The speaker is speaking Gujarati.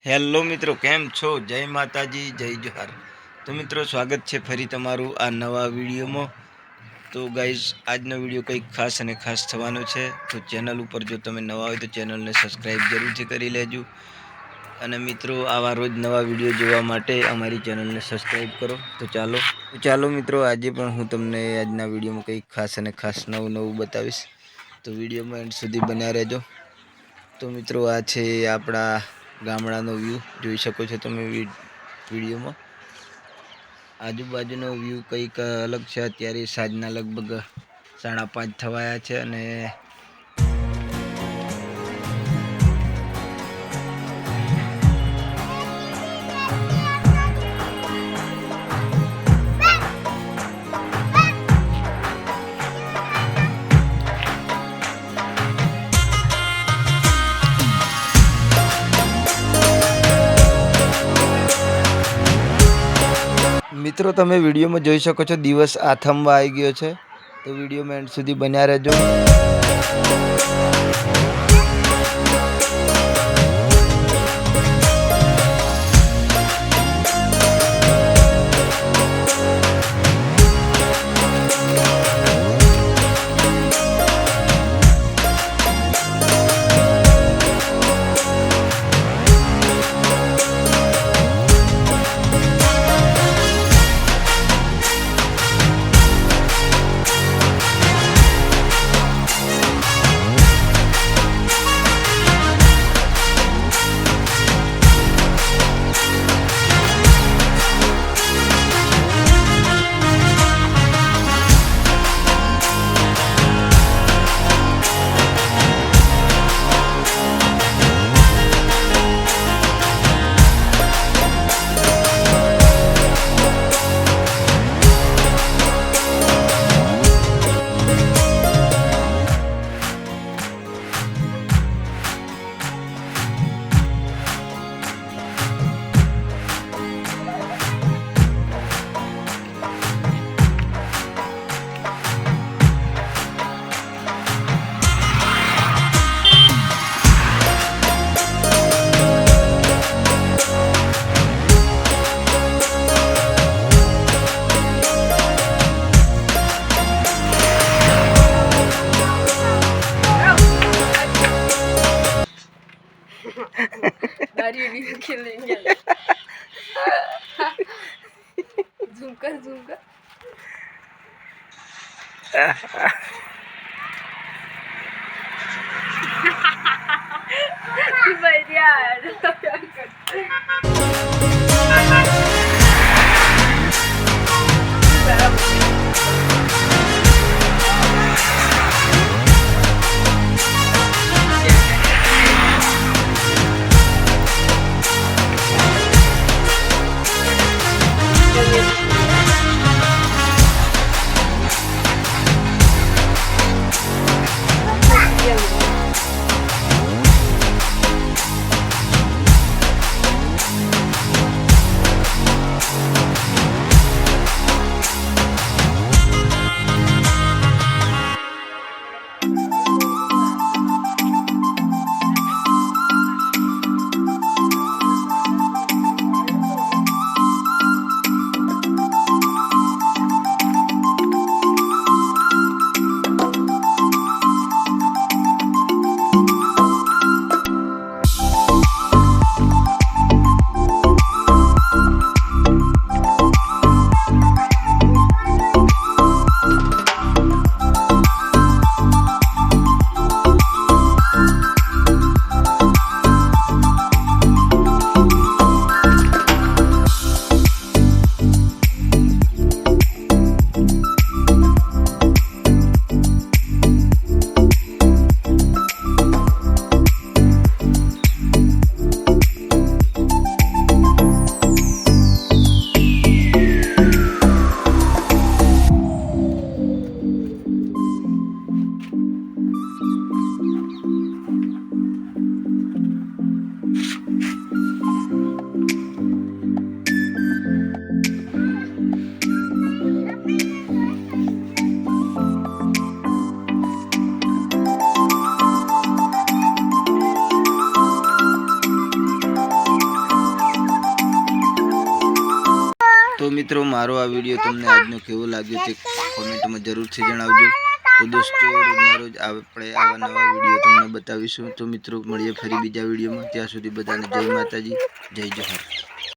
હેલો મિત્રો, કેમ છો? જય માતાજી, જય જોહાર. તો મિત્રો, સ્વાગત છે ફરી તમારું આ નવા વિડીયોમાં. તો ગાઈઝ, આજનો વિડીયો કંઈક ખાસ અને ખાસ થવાનો છે. તો ચેનલ ઉપર જો તમે નવા હોય તો ચેનલને સબસ્ક્રાઈબ જરૂરથી કરી લેજો. અને મિત્રો, આવા રોજ નવા વિડીયો જોવા માટે અમારી ચેનલને સબસ્ક્રાઈબ કરો. તો ચાલો મિત્રો, આજે પણ હું તમને આજના વિડીયોમાં કંઈક ખાસ અને ખાસ નવું બતાવીશ. તો વિડીયોમાં એન્ડ સુધી બન્યા રહેજો. તો મિત્રો, આ છે આપણા ગામડાનો વ્યૂ. જોઈ શકો છો તમે વિડીયોમાં. આજુબાજુનો વ્યૂ કંઈક અલગ છે. અત્યારે સાંજના લગભગ 5:30 થવાયા છે અને મિત્રો, તમે વિડીયોમાં જોઈ શકો છો દિવસ આથમવા આવી ગયો છે. તો વિડીયોમાં એન્ડ સુધી બન્યા રહેજો. दाढ़ी भी खिलेंगे zoom कर તો મિત્રો મારો આ વિડીયો તમને આજનો કેવો લાગ્યો તે કોમેન્ટમાં જરૂરથી જણાવજો. તો દોસ્તો રોજના રોજ આપણે આવા નવા વિડીયો તમને બતાવીશું. તો મિત્રો મળીએ ફરી બીજા વિડીયોમાં. ત્યાં સુધી બધાને જય માતાજી, જય જોહાર.